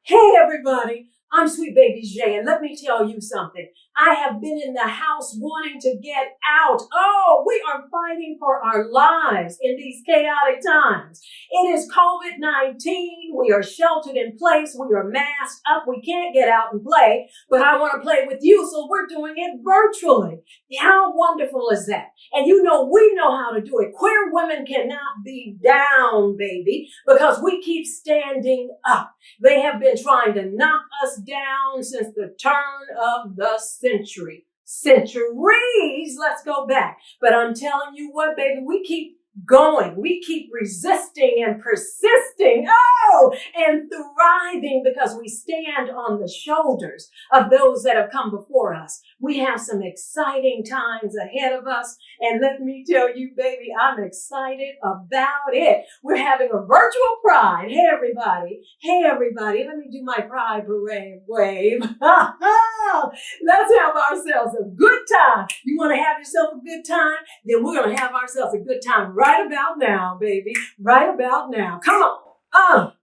Hey everybody, I'm Sweet Baby J, and let me tell you something. I have been in the house wanting to get out. Oh, we are fighting for our lives in these chaotic times. It is COVID-19. We are sheltered in place. We are masked up. We can't get out and play, but I want to play with you, so we're doing it virtually. How wonderful is that? And we know how to do it. Queer women cannot be down, baby, because we keep standing up. They have been trying to knock us down since the turn of the century. Centuries, let's go back. But I'm telling you what, baby, we keep going. We keep resisting and persisting. Oh, and thriving because we stand on the shoulders of those that have come before us. We have some exciting times ahead of us. And let me tell you, baby, I'm excited about it. We're having a virtual pride. Hey, everybody. Hey, everybody. Let me do my pride parade wave. Let's have ourselves a good time. You want to have yourself a good time? Then we're going to have ourselves a good time right about now, baby. Right about now. Come on.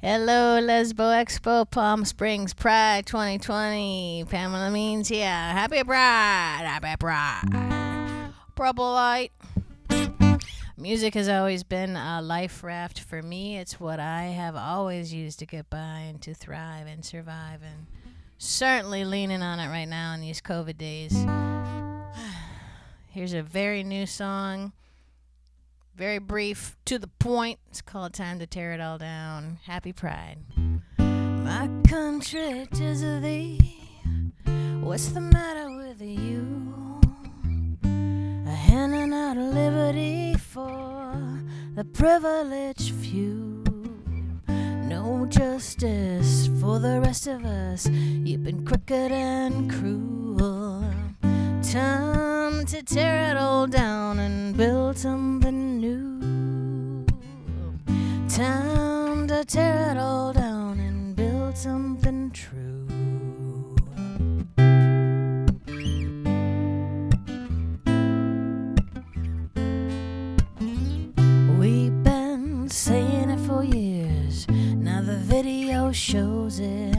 Hello, Lesbo Expo Palm Springs Pride 2020. Pamela means yeah. Happy Pride. Happy Pride. Purple light. Music has always been a life raft for me. It's what I have always used to get by and to thrive and survive, and certainly leaning on it right now in these COVID days. Here's a very new song. Very brief, to the point. It's called Time to Tear It All Down. Happy Pride. My country, 'tis of thee. What's the matter with you? Handing out liberty for the privileged few. No justice for the rest of us. You've been crooked and cruel. Time to tear it all down and build something new. Time to tear it all down and build something true. We've been saying it for years. Now the video shows it.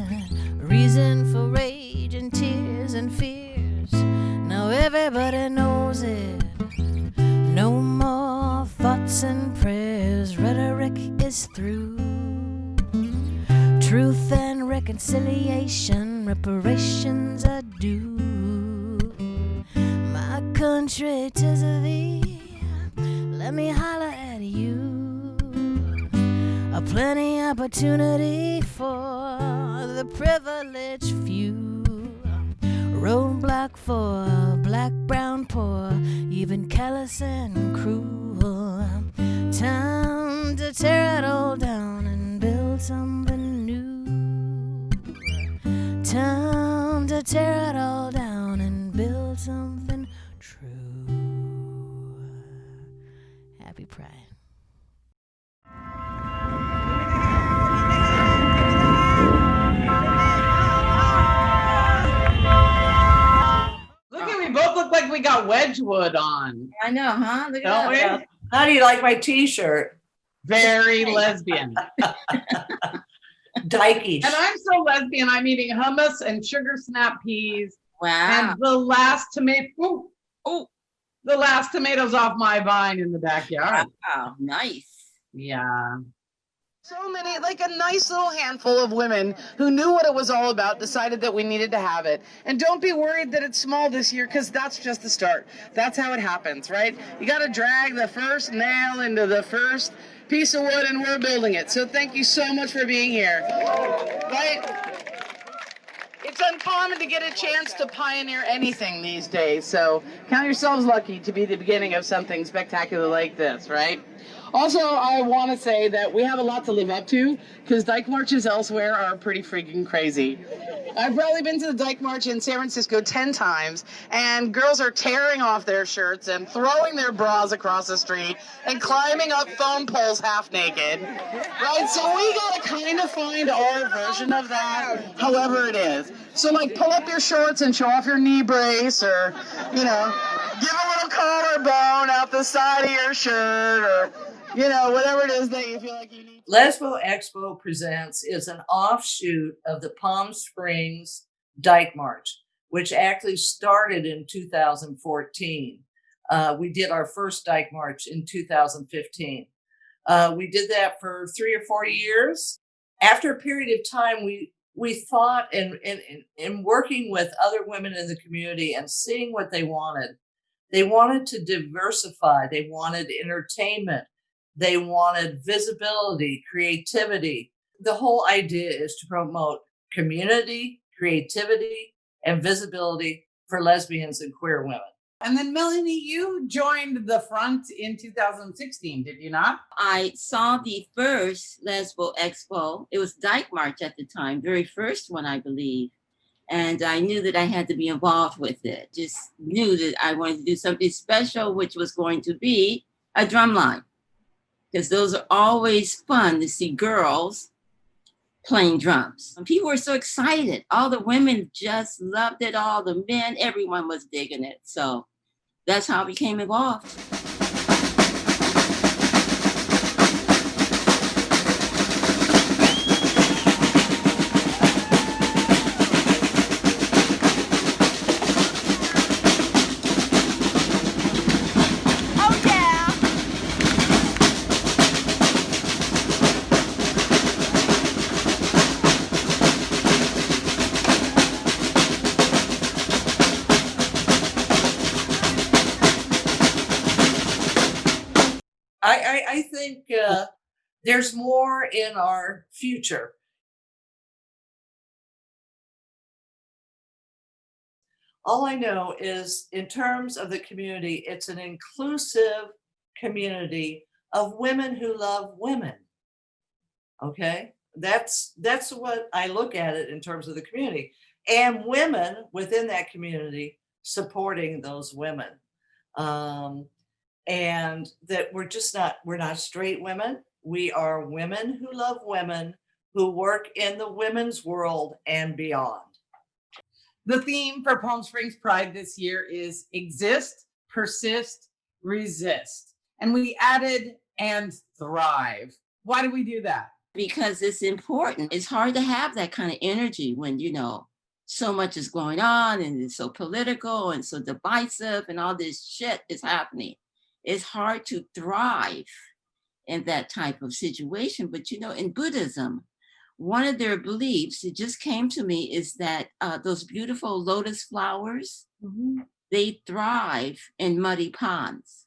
Reason for rage and tears and fears. Now everybody knows it. No more thoughts and prayers. Rhetoric is through. Truth and reconciliation. Reparations are due. My country, 'tis of thee. Let me holler at you. A plenty opportunity for the privileged few. Roadblock for black, brown, poor, even callous and cruel. Time to tear it all down and build something new. Time to tear it all down and build something true. Happy Pride. We both look like we got Wedgwood on. I know, huh? Look Don't we? at that. How do you like my t-shirt? Very lesbian. Dykey. And I'm so lesbian, I'm eating hummus and sugar snap peas. Wow. And the last tomato, the last tomatoes off my vine in the backyard. Wow, nice. Yeah. So many, like a nice little handful of women who knew what it was all about, decided that we needed to have it. And don't be worried that it's small this year, because that's just the start. That's how it happens, right? You got to drag the first nail into the first piece of wood, and we're building it. So thank you so much for being here. Right? It's uncommon to get a chance to pioneer anything these days, so count yourselves lucky to be the beginning of something spectacular like this, right? Also, I want to say that we have a lot to live up to, because Dyke Marches elsewhere are pretty freaking crazy. I've probably been to the Dyke March in San Francisco 10 times, and girls are tearing off their shirts and throwing their bras across the street and climbing up phone poles half naked, right? So we gotta kind of find our version of that, however it is. So like pull up your shorts and show off your knee brace, or, you know, give a little collarbone out the side of your shirt, or whatever it is that you feel like you need. Lesbo Expo Presents is an offshoot of the Palm Springs Dyke March, which actually started in 2014. We did our first Dyke March in 2015. We did that for 3 or 4 years. After a period of time, we thought in working with other women in the community and seeing what they wanted to diversify. They wanted entertainment. They wanted visibility, creativity. The whole idea is to promote community, creativity, and visibility for lesbians and queer women. And then Melanie, you joined the front in 2016, did you not? I saw the first Lesbo Expo. It was Dyke March at the time, very first one, I believe. And I knew that I had to be involved with it. Just knew that I wanted to do something special, which was going to be a drum line. Because those are always fun to see girls playing drums. And people were so excited. All the women just loved it. All the men, everyone was digging it. So that's how I became involved. I think there's more in our future. All I know is in terms of the community, it's an inclusive community of women who love women. Okay, that's what I look at it in terms of the community, and women within that community supporting those women. And that we're not straight women. We are women who love women, who work in the women's world and beyond. The theme for Palm Springs Pride this year is exist, persist, resist. And we added and thrive. Why do we do that? Because it's important. It's hard to have that kind of energy when, so much is going on and it's so political and so divisive and all this shit is happening. It's hard to thrive in that type of situation. But, in Buddhism, one of their beliefs, it just came to me, is that those beautiful lotus flowers, they thrive in muddy ponds,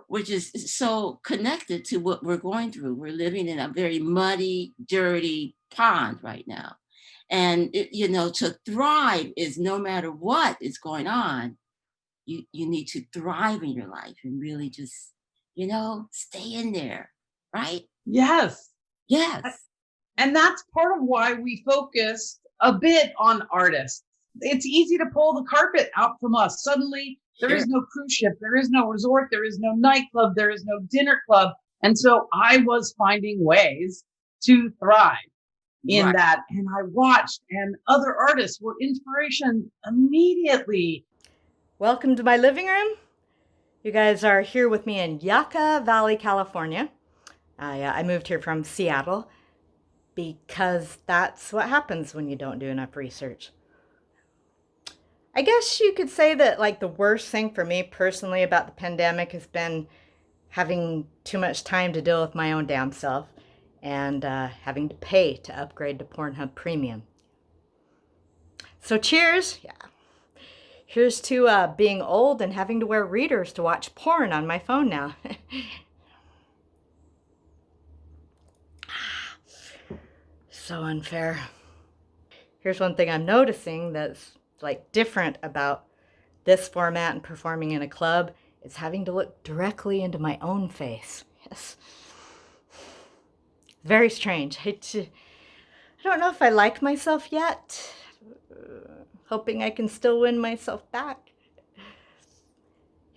which is so connected to what we're going through. We're living in a very muddy, dirty pond right now. And, to thrive is no matter what is going on, you need to thrive in your life and really just, stay in there, right? Yes. Yes. And that's part of why we focused a bit on artists. It's easy to pull the carpet out from us. Suddenly, there is no cruise ship, there is no resort, there is no nightclub, there is no dinner club. And so I was finding ways to thrive in that. And I watched, and other artists were inspiration immediately. Welcome to my living room. You guys are here with me in Yucca Valley, California. I moved here from Seattle because that's what happens when you don't do enough research. I guess you could say that the worst thing for me personally about the pandemic has been having too much time to deal with my own damn self and having to pay to upgrade to Pornhub Premium. So cheers. Yeah. Here's to being old and having to wear readers to watch porn on my phone now. So unfair. Here's one thing I'm noticing that's different about this format and performing in a club. It's having to look directly into my own face. Yes. Very strange. I don't know if I like myself yet. Hoping I can still win myself back.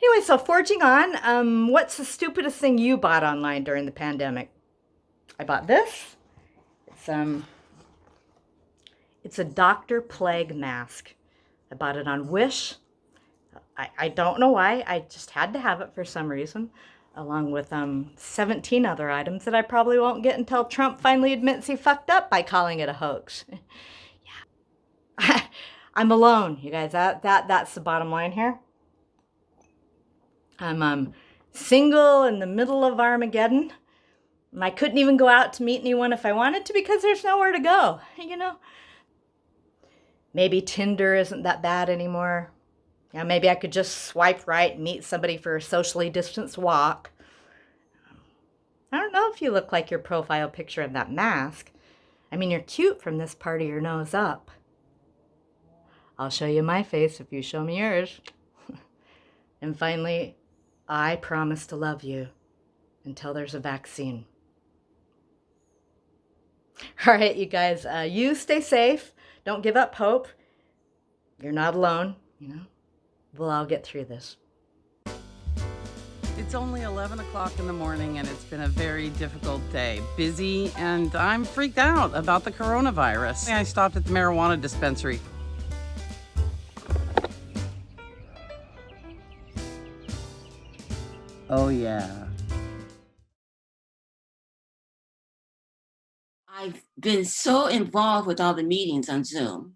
Anyway, so forging on, what's the stupidest thing you bought online during the pandemic? I bought this. It's a Dr. Plague mask. I bought it on Wish. I don't know why. I just had to have it for some reason. along with 17 other items that I probably won't get until Trump finally admits he fucked up by calling it a hoax. Yeah. I'm alone, you guys. That's the bottom line here. I'm single in the middle of Armageddon. And I couldn't even go out to meet anyone if I wanted to because there's nowhere to go, you know? Maybe Tinder isn't that bad anymore. Yeah, maybe I could just swipe right and meet somebody for a socially distanced walk. I don't know if you look like your profile picture in that mask. I mean, you're cute from this part of your nose up. I'll show you my face if you show me yours. And finally, I promise to love you until there's a vaccine. All right, you guys, you stay safe. Don't give up hope. You're not alone, you know. We'll all get through this. It's only 11 o'clock in the morning and it's been a very difficult day. Busy, and I'm freaked out about the coronavirus. I stopped at the marijuana dispensary. Oh yeah. I've been so involved with all the meetings on Zoom.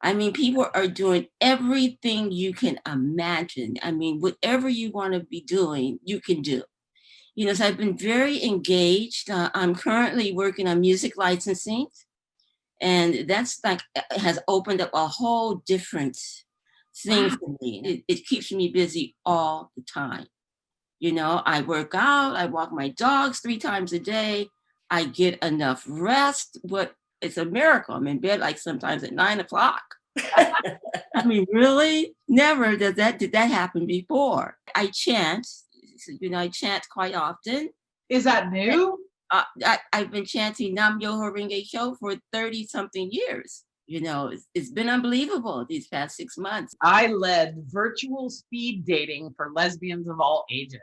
I mean, people are doing everything you can imagine. I mean, whatever you want to be doing, you can do. You know, so I've been very engaged. I'm currently working on music licensing, and that's like has opened up a whole different thing for me. It keeps me busy all the time. You know, I work out, I walk my dogs 3 times a day. I get enough rest. It's a miracle. I'm in bed like sometimes at 9 o'clock. I mean, really? Never did that happen before. I chant. You know, I chant quite often. Is that new? I've been chanting Nam Myoho Renge Kyo for 30-something years. You know, it's been unbelievable these past 6 months. I led virtual speed dating for lesbians of all ages.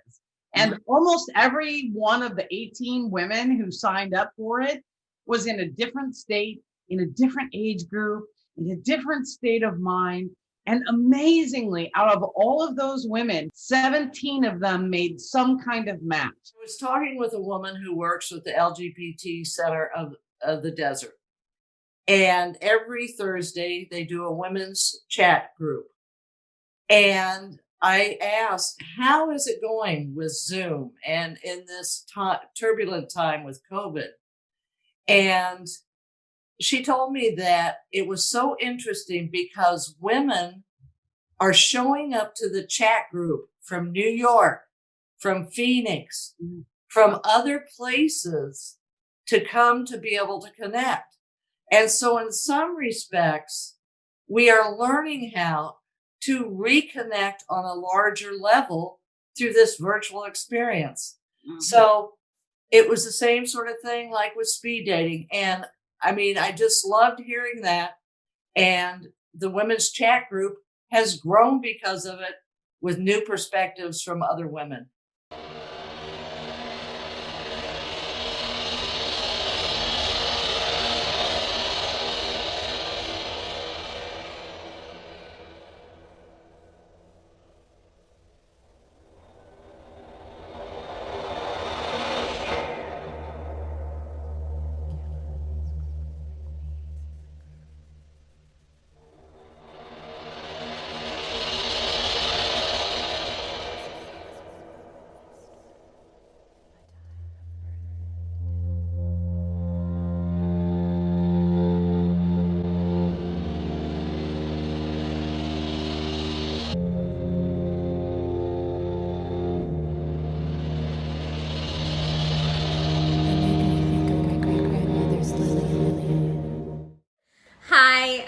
And almost every one of the 18 women who signed up for it was in a different state, in a different age group, in a different state of mind. And amazingly, out of all of those women, 17 of them made some kind of match. I was talking with a woman who works with the LGBT Center of the Desert. And every Thursday, they do a women's chat group. And I asked, how is it going with Zoom and in this turbulent time with COVID? And she told me that it was so interesting because women are showing up to the chat group from New York, from Phoenix, from other places to come to be able to connect. And so in some respects, we are learning how to reconnect on a larger level through this virtual experience. Mm-hmm. So it was the same sort of thing like with speed dating. And I mean, I just loved hearing that. And the women's chat group has grown because of it with new perspectives from other women.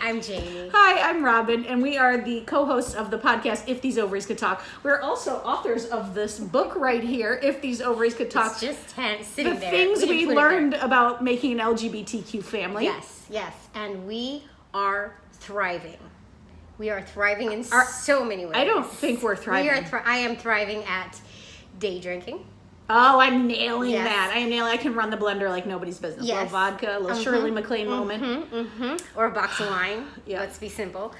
I'm Jamie. Hi, I'm Robin, and we are the co-hosts of the podcast If These Ovaries Could Talk. We're also authors of this book right here, If These Ovaries Could Talk. It's just sitting the there. Things we learned about making an LGBTQ family. Yes, and we are thriving. We are thriving in so many ways. I don't think we're thriving. I am thriving at day drinking. Oh, I'm nailing that. I can run the blender like nobody's business. Yes. A little vodka, a little Shirley MacLaine moment. Or a box of wine. Let's be simple.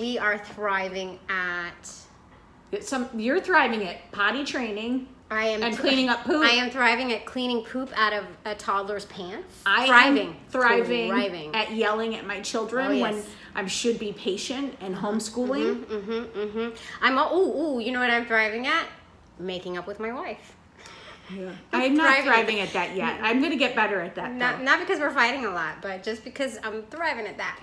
We are thriving at... You're thriving at potty training. And cleaning up poop. I am thriving at cleaning poop out of a toddler's pants. I am thriving at yelling at my children when I should be patient and homeschooling. I'm you know what I'm thriving at? Making up with my wife. Yeah. I'm not thriving at that yet. I'm going to get better at that. Not because we're fighting a lot, but just because I'm thriving at that.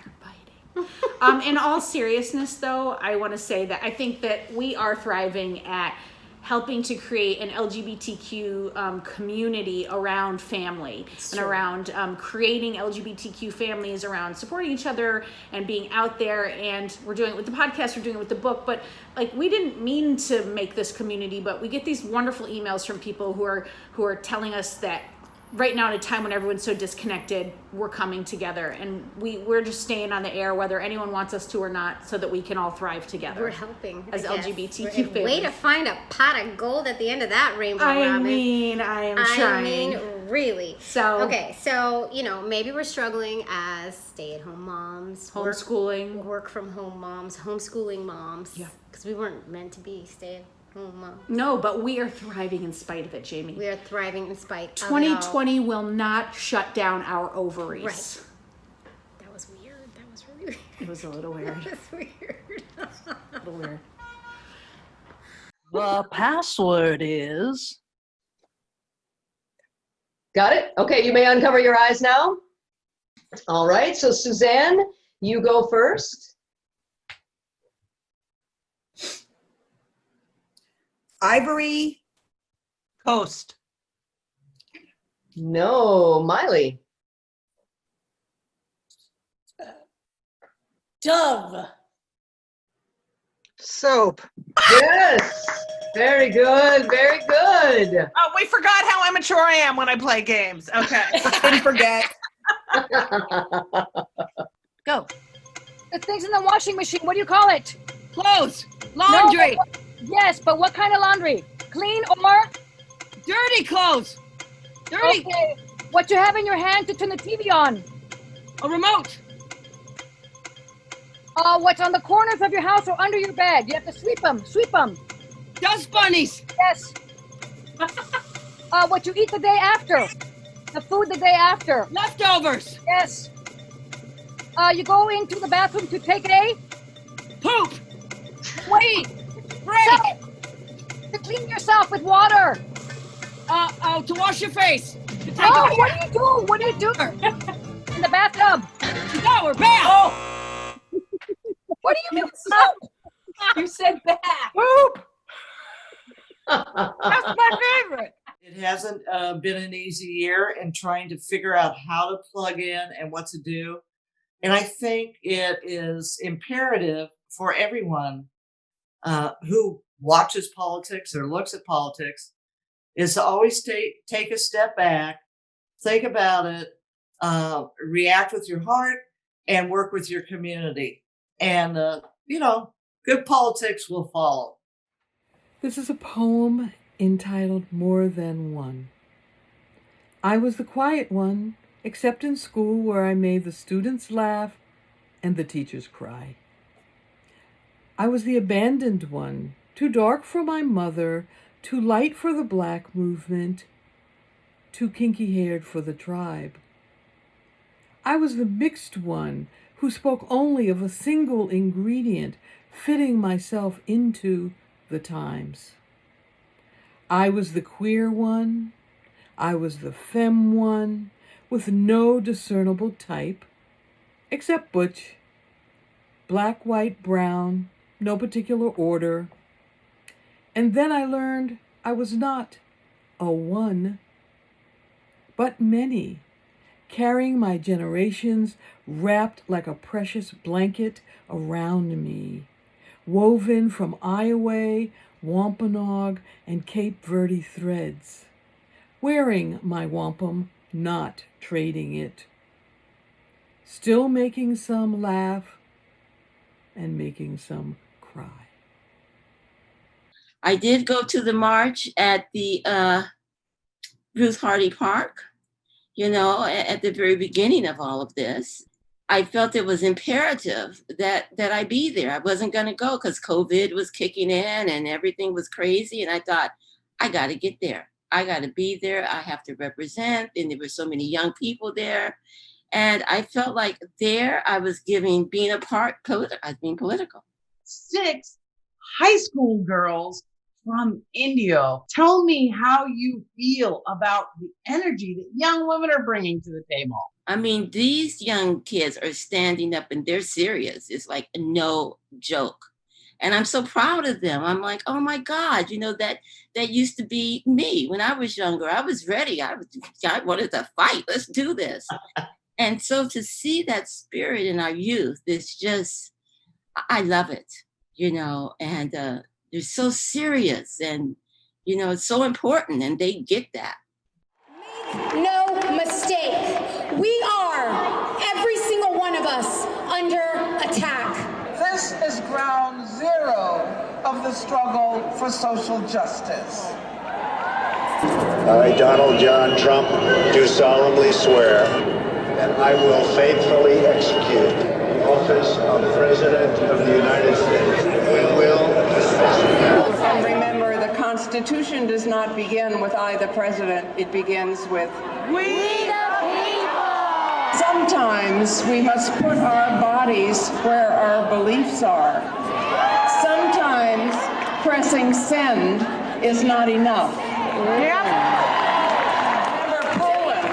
In all seriousness, though, I want to say that I think that we are thriving at helping to create an LGBTQ community around family and around creating LGBTQ families around supporting each other and being out there. And we're doing it with the podcast, we're doing it with the book, but like we didn't mean to make this community, but we get these wonderful emails from people who are telling us that right now, at a time when everyone's so disconnected, we're coming together, and we're just staying on the air, whether anyone wants us to or not, so that we can all thrive together. We're helping as LGBTQ families. Way to find a pot of gold at the end of that rainbow, I Robin. mean, I am trying. I mean, really. So okay, so maybe we're struggling as stay-at-home moms, homeschooling, work from home moms, homeschooling moms. Yeah, because we weren't meant to be stay-at-home. No, but we are thriving in spite of it, Jamie. We are thriving in spite 2020 will not shut down our ovaries. Right. That was weird. That was really weird. It was a little weird. That was weird. A little weird. The password is... Got it? Okay, you may uncover your eyes now. All right, so Suzanne, you go first. Ivory Coast. No. Miley. Dove. Soap. Yes. Very good. Very good. Oh, we forgot how immature I am when I play games. Okay. Didn't forget. Go. The thing's in the washing machine. What do you call it? Clothes. Laundry. No, yes, but what kind of laundry? Clean or? Dirty clothes. Dirty. Okay. What you have in your hand to turn the TV on? A remote. What's on the corners of your house or under your bed? You have to sweep them. Sweep them. Dust bunnies. Yes. What you eat the day after. The food the day after. Leftovers. Yes. You go into the bathroom to take a poop. Wait. Break. To clean yourself with water. To wash your face. Oh, what do you do? What do you do? In the bathtub. Shower, bath. Oh. What do you mean? You said bath. Poop. That's my favorite. It hasn't been an easy year in trying to figure out how to plug in and what to do. And I think it is imperative for everyone who watches politics or looks at politics is to always take a step back, think about it, react with your heart, and work with your community. And, good politics will follow. This is a poem entitled More Than One. I was the quiet one, except in school where I made the students laugh and the teachers cry. I was the abandoned one, too dark for my mother, too light for the black movement, too kinky-haired for the tribe. I was the mixed one who spoke only of a single ingredient, fitting myself into the times. I was the queer one, I was the femme one, with no discernible type, except butch, black, white, brown, no particular order. And then I learned I was not a one, but many, carrying my generations wrapped like a precious blanket around me, woven from Iowa, Wampanoag, and Cape Verde threads, wearing my wampum, not trading it, still making some laugh and making some cry. I did go to the march at the Ruth Hardy Park, at the very beginning of all of this. I felt it was imperative that I be there. I wasn't going to go because COVID was kicking in and everything was crazy. And I thought, I got to get there. I got to be there. I have to represent. And there were so many young people there. And I felt like there I was being a part, I was being political. 6 high school girls from India. Tell me how you feel about the energy that young women are bringing to the table. I mean, these young kids are standing up and they're serious. It's like no joke. And I'm so proud of them. I'm like, oh my God, that used to be me when I was younger. I was ready. I wanted to fight. Let's do this. And so to see that spirit in our youth is just, I love it, and they're so serious and, it's so important and they get that. No mistake. We are, every single one of us, under attack. This is ground zero of the struggle for social justice. I, Donald John Trump, do solemnly swear that I will faithfully execute the office of President of the United States and will And remember, the Constitution does not begin with I, the President. It begins with we the people. Sometimes we must put our bodies where our beliefs are. Sometimes pressing send is not enough. Remember Poland,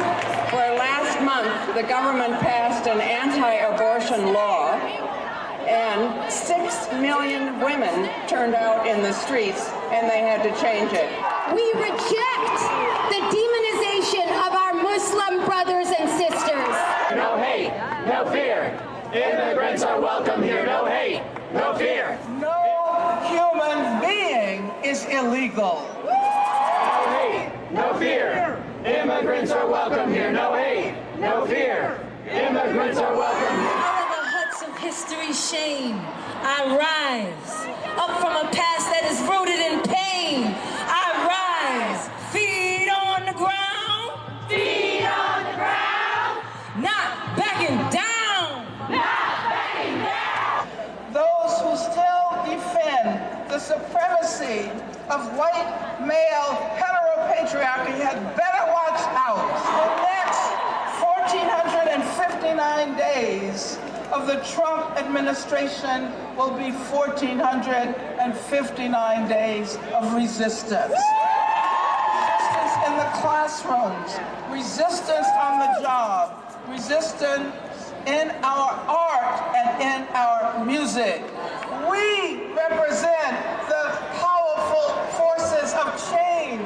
where last month the government passed an anti-abortion law and 6 million women turned out in the streets and they had to change it. We reject the demonization of our Muslim brothers and sisters. No hate, no fear. Immigrants are welcome here. No hate, no fear. No human being is illegal. No hate, no fear. Immigrants are welcome here. No hate, no fear. Immigrants are welcome here. Out of the huts of history's shame, I rise. Up from a past that is rooted in pain, I rise. Feet on the ground. Feet on the ground. Not backing down. Not backing down. Those who still defend the supremacy of white male heteropatriarchy had better watch out. The next 1,459 days of the Trump administration will be 1,459 days of resistance. Resistance in the classrooms, resistance on the job, resistance in our art and in our music. We represent the powerful forces of change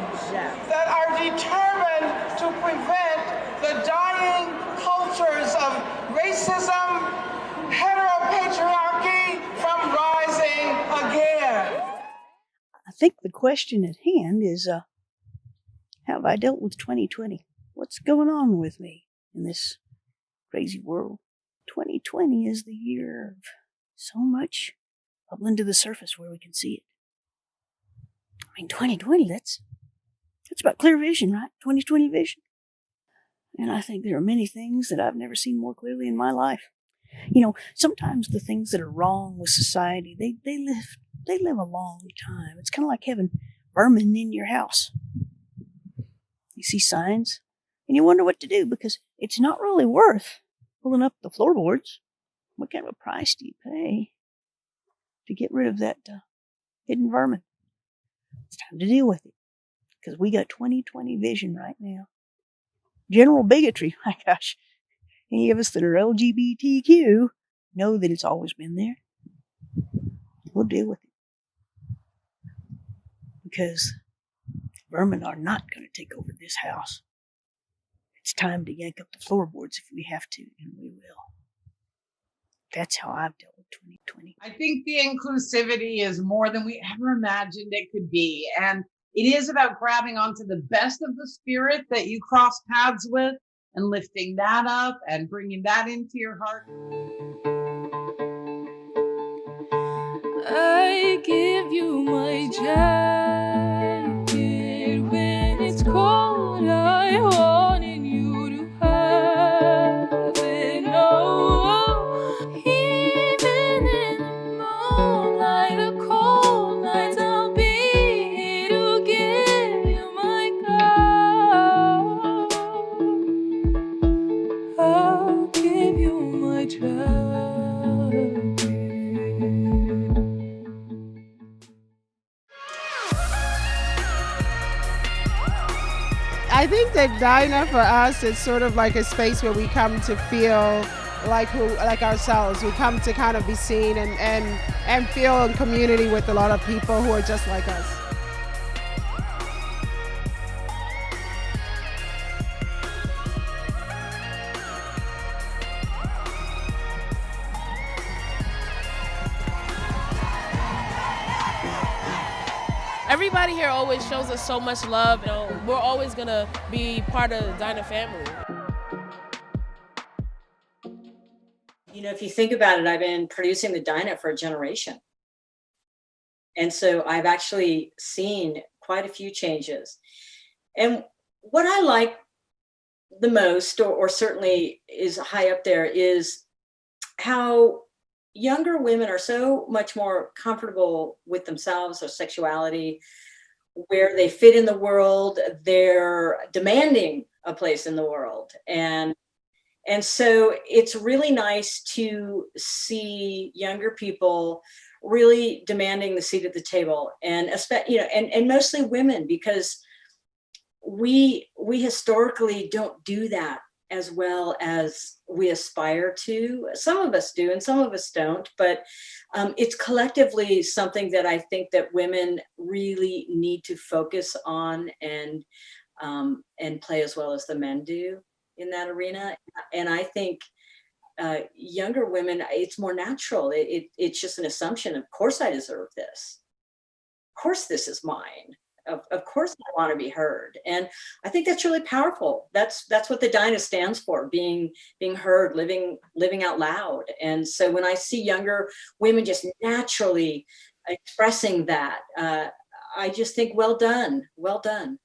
that are determined to prevent the dying cultures of racism, heteropatriarchy from rising again. I think the question at hand is, how have I dealt with 2020? What's going on with me in this crazy world? 2020 is the year of so much bubbling to the surface where we can see it. I mean, 2020, that's about clear vision, right? 2020 vision. And I think there are many things that I've never seen more clearly in my life. Sometimes the things that are wrong with society, they live a long time. It's kind of like having vermin in your house. You see signs, and you wonder what to do because it's not really worth pulling up the floorboards. What kind of a price do you pay to get rid of that hidden vermin? It's time to deal with it because we got 2020 vision right now. General bigotry, my gosh. Any of us that are LGBTQ know that it's always been there. We'll deal with it. Because vermin are not going to take over this house. It's time to yank up the floorboards if we have to, and we will. That's how I've dealt with 2020. I think the inclusivity is more than we ever imagined it could be. And it is about grabbing onto the best of the spirit that you cross paths with and lifting that up and bringing that into your heart. I give you my jacket when it's cold. I wanted you to have it. No, even in the moonlight, a cold night, I'll be here to give I think that Dinah for us is sort of like a space where we come to feel like ourselves. We come to kind of be seen and feel in community with a lot of people who are just like us. Everybody here always shows us so much love. You know, we're always gonna be part of the Dinah family. You know, if you think about it, I've been producing the Dinah for a generation. And so I've actually seen quite a few changes. And what I like the most, or certainly is high up there, is how younger women are so much more comfortable with themselves or sexuality, where they fit in the world. They're demanding a place in the world. And so it's really nice to see younger people really demanding the seat at the table, and and mostly women, because we historically don't do that as well as we aspire to. Some of us do and some of us don't, but it's collectively something that I think that women really need to focus on and play as well as the men do in that arena. And I think younger women, it's more natural. It's just an assumption. Of course I deserve this. Of course this is mine. Of course I want to be heard. And I think that's really powerful. That's what the Dinah stands for, being heard, living out loud. And so when I see younger women just naturally expressing that, I just think, well done, well done.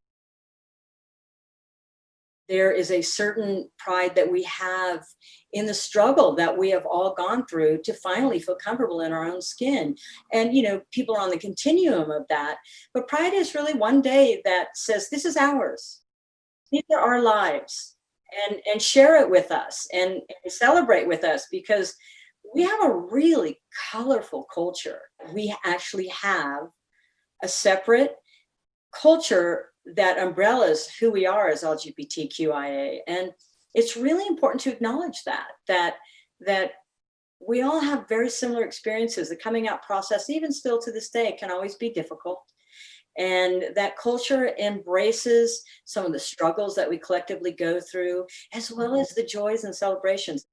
There is a certain pride that we have in the struggle that we have all gone through to finally feel comfortable in our own skin. And, you know, people are on the continuum of that. But pride is really one day that says, this is ours. These are our lives. And share it with us and celebrate with us, because we have a really colorful culture. We actually have a separate culture that umbrellas who we are as LGBTQIA. And it's really important to acknowledge that we all have very similar experiences. The coming out process, even still to this day, can always be difficult. And that culture embraces some of the struggles that we collectively go through, as well as the joys and celebrations.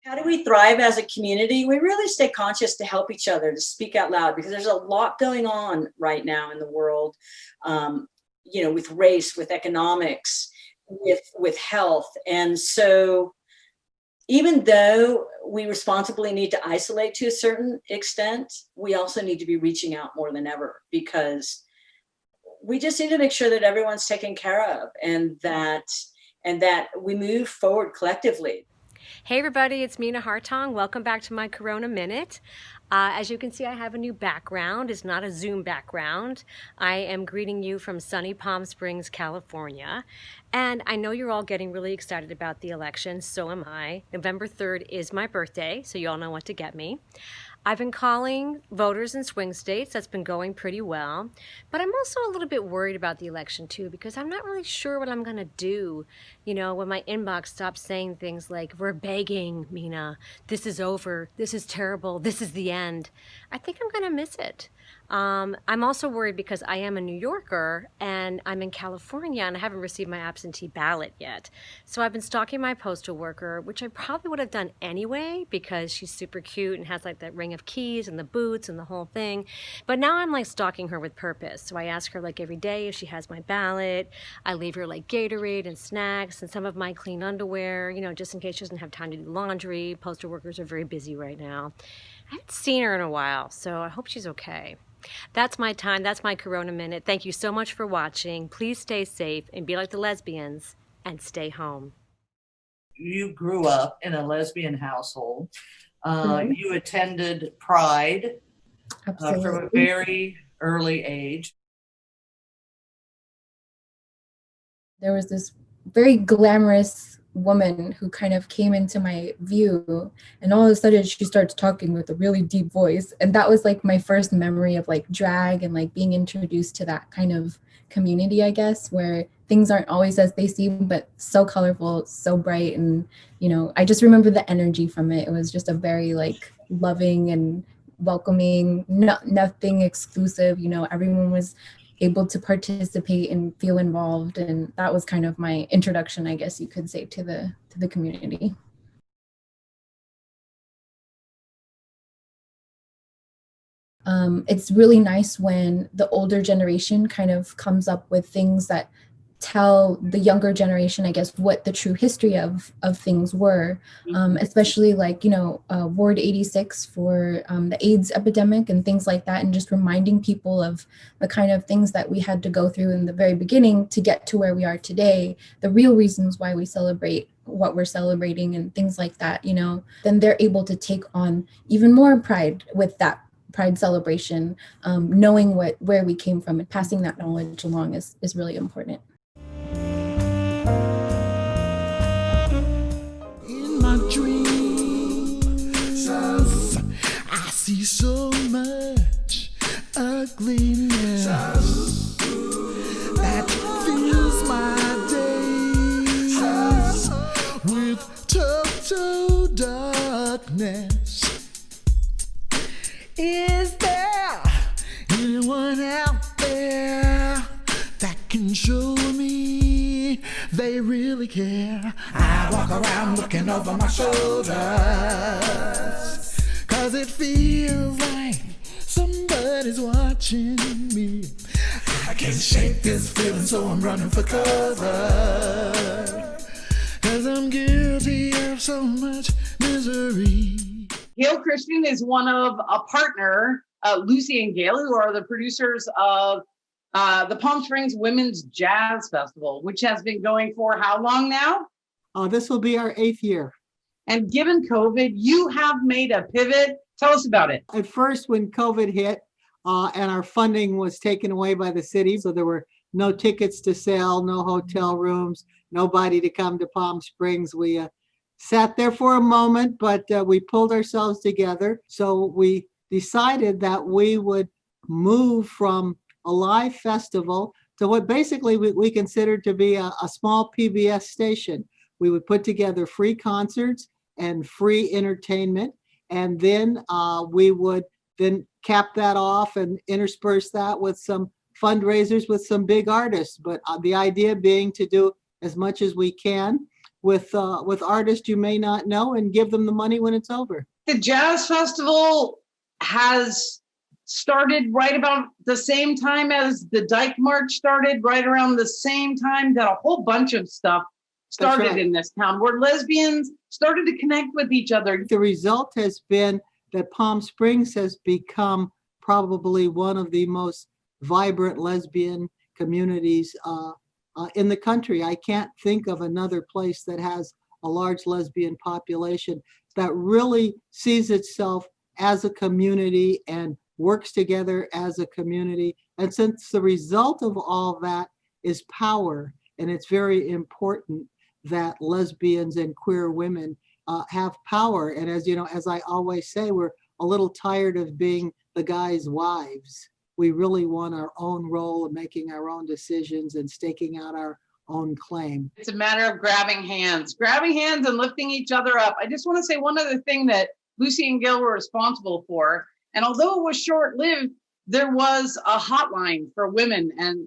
How do we thrive as a community? We really stay conscious to help each other, to speak out loud, because there's a lot going on right now in the world, you know, with race, with economics, with health. And so even though we responsibly need to isolate to a certain extent, we also need to be reaching out more than ever, because we just need to make sure that everyone's taken care of, and that we move forward collectively. Hey everybody, it's Mina Hartong. Welcome back to my Corona Minute. As you can see, I have a new background. It's not a Zoom background. I am greeting you from sunny Palm Springs, California. And I know you're all getting really excited about the election. So am I. November 3rd is my birthday, so you all know what to get me. I've been calling voters in swing states. That's been going pretty well. But I'm also a little bit worried about the election too, because I'm not really sure what I'm gonna do, you know, when my inbox stops saying things like, we're begging, Mina, this is over, this is terrible, this is the end. I think I'm gonna miss it. I'm also worried because I am a New Yorker and I'm in California and I haven't received my absentee ballot yet. So I've been stalking my postal worker, which I probably would have done anyway because she's super cute and has like that ring of keys and the boots and the whole thing. But now I'm like stalking her with purpose. So I ask her like every day if she has my ballot. I leave her like Gatorade and snacks and some of my clean underwear, you know, just in case she doesn't have time to do laundry. Postal workers are very busy right now. I haven't seen her in a while, so I hope she's okay. That's my time. That's my Corona Minute. Thank you so much for watching. Please stay safe and be like the lesbians and stay home. You grew up in a lesbian household. You attended Pride from a very early age. There was this very glamorous woman who kind of came into my view, and all of a sudden she starts talking with a really deep voice, and that was like my first memory of like drag and like being introduced to that kind of community, I guess, where things aren't always as they seem, but so colorful, so bright. And I just remember the energy from it. It was just a very like loving and welcoming, nothing exclusive. Everyone was able to participate and feel involved, and that was kind of my introduction, I guess you could say, to the community. It's really nice when the older generation kind of comes up with things that tell the younger generation, I guess, what the true history of things were, especially like, Ward 86 for the AIDS epidemic and things like that, and just reminding people of the kind of things that we had to go through in the very beginning to get to where we are today, the real reasons why we celebrate what we're celebrating and things like that, then they're able to take on even more pride with that pride celebration, knowing where we came from and passing that knowledge along is really important. In my dreams, I see so much ugliness that fills my days with total darkness. Is there anyone out there that can show me they really care? I walk around looking over my shoulders, 'cause it feels like somebody's watching me. I can't shake this feeling, so I'm running for cover, 'cause I'm guilty of so much misery. Gail Christian is one of a partner, Lucy and Gail, who are the producers of the Palm Springs Women's Jazz Festival, which has been going for how long now? This will be our 8th year. And given COVID, you have made a pivot. Tell us about it. At first, when COVID hit and our funding was taken away by the city, so there were no tickets to sell, no hotel rooms, nobody to come to Palm Springs, we sat there for a moment, but we pulled ourselves together. So we decided that we would move from a live festival to what basically we considered to be a small PBS station. We would put together free concerts and free entertainment, and then we would then cap that off and intersperse that with some fundraisers with some big artists. But the idea being to do as much as we can with artists you may not know and give them the money when it's over. The Jazz Festival has started right about the same time as the Dyke March started, right around the same time that a whole bunch of stuff started in this town, where lesbians started to connect with each other. The result has been that Palm Springs has become probably one of the most vibrant lesbian communities in the country. I can't think of another place that has a large lesbian population that really sees itself as a community and works together as a community. And since the result of all that is power, and it's very important that lesbians and queer women have power. And as you know, as I always say, we're a little tired of being the guy's wives. We really want our own role and making our own decisions and staking out our own claim. It's a matter of grabbing hands and lifting each other up. I just want to say one other thing that Lucy and Gail were responsible for. And although it was short-lived, there was a hotline for women and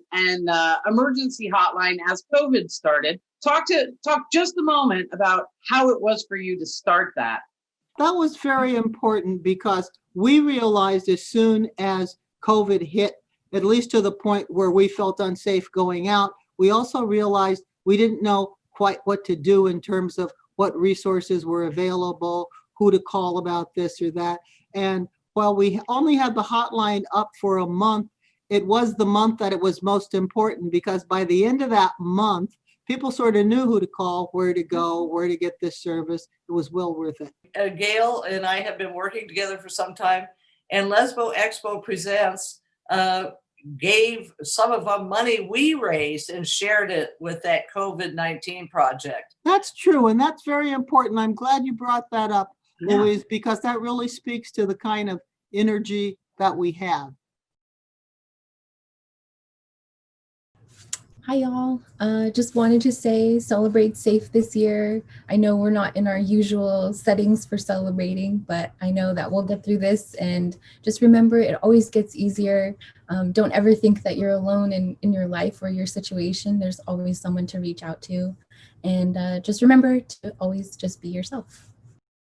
emergency hotline as COVID started. Talk just a moment about how it was for you to start that. That was very important because we realized as soon as COVID hit, at least to the point where we felt unsafe going out, we also realized we didn't know quite what to do in terms of what resources were available, who to call about this or that. And while we only had the hotline up for a month, it was the month that it was most important, because by the end of that month, people sort of knew who to call, where to go, where to get this service. It was well worth it. Gail and I have been working together for some time, and Lesbo Expo Presents gave some of the money we raised and shared it with that COVID-19 project. That's true, and that's very important. I'm glad you brought that up, Yeah. Louise, because that really speaks to the kind of energy that we have. Hi, y'all. Just wanted to say celebrate safe this year. I know we're not in our usual settings for celebrating, but I know that we'll get through this. And just remember, it always gets easier. Don't ever think that you're alone in your life or your situation. There's always someone to reach out to. And just remember to always just be yourself.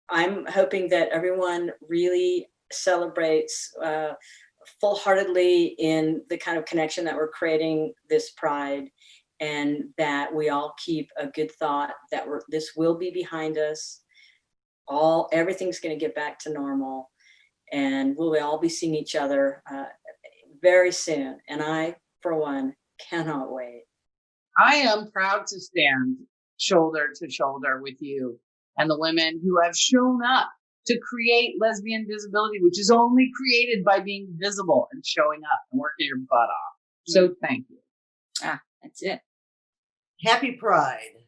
I'm hoping that everyone really celebrates full-heartedly in the kind of connection that we're creating this Pride, and that we all keep a good thought that this will be behind us. Everything's going to get back to normal, and we'll all be seeing each other very soon. And I, for one, cannot wait. I am proud to stand shoulder to shoulder with you and the women who have shown up to create lesbian visibility, which is only created by being visible and showing up and working your butt off. So thank you. That's it. Happy Pride.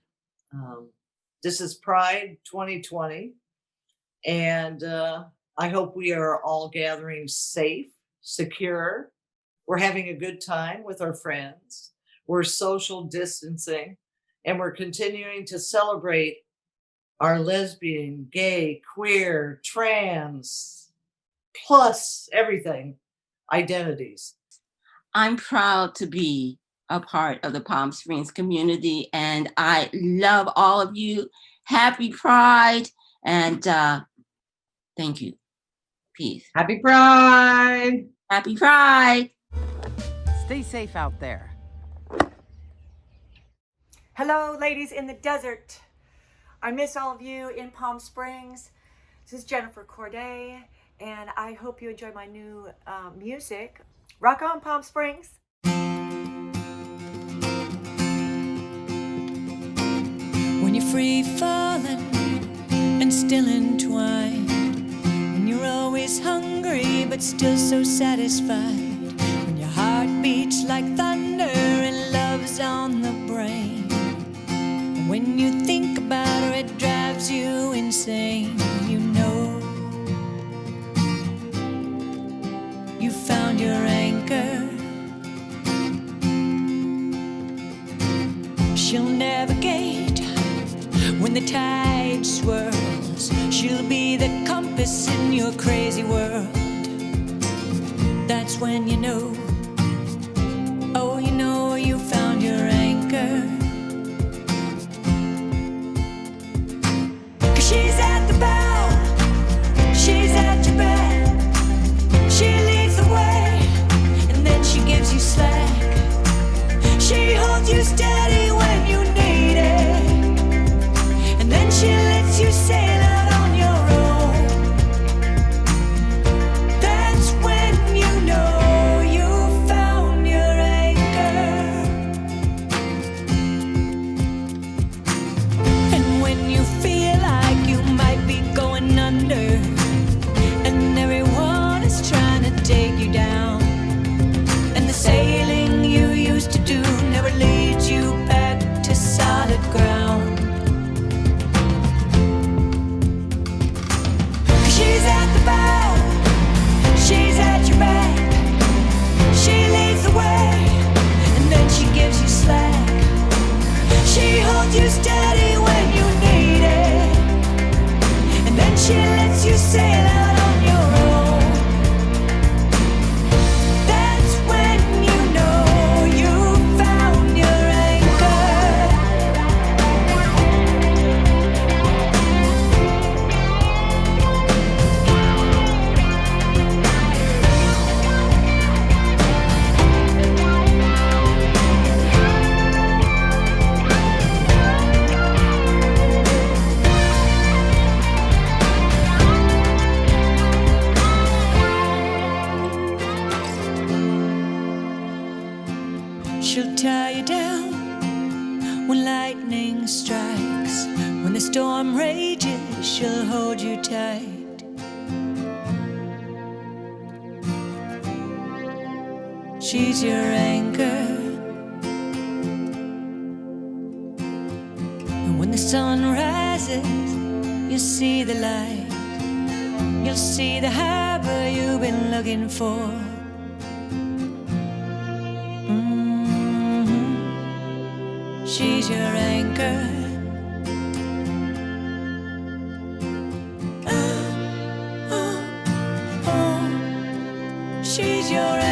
This is Pride 2020. And I hope we are all gathering safe, secure. We're having a good time with our friends. We're social distancing, and we're continuing to celebrate our lesbian, gay, queer, trans, plus everything identities. I'm proud to be a part of the Palm Springs community, and I love all of you. Happy Pride, and thank you. Peace. Happy Pride. Happy Pride. Stay safe out there. Hello, ladies in the desert. I miss all of you in Palm Springs. This is Jennifer Corday, and I hope you enjoy my new music. Rock on, Palm Springs. When you're free falling and still entwined, when you're always hungry but still so satisfied, when your heart beats like thunder and love's on the brain, when you think about her it drives you insane, you know you found your anchor. She'll navigate when the tide swirls. She'll be the compass in your crazy world. That's when you know, oh, you know you found your anchor. 'Cause she's at the bow, she's at your back. She leads the way, and then she gives you slack. She holds you steady when you need it, and then she lets you sail out on your own. That's when you know you found your anchor. And when you feel like you might be going under, and everyone is trying to take you down, and the sailing you used to do never leads you back to solid ground. 'Cause she's at the bow, she's at your back. She leads the way, and then she gives you slack. She holds you steady when you need it, and then she lets you sail out on your own. That's when you know you found your anchor. She'll tie you down when lightning strikes. When the storm rages, she'll hold you tight. she's your anchor. And when the sun rises, you see the light. You'll see the harbor you've been looking for. She's your anchor. She's your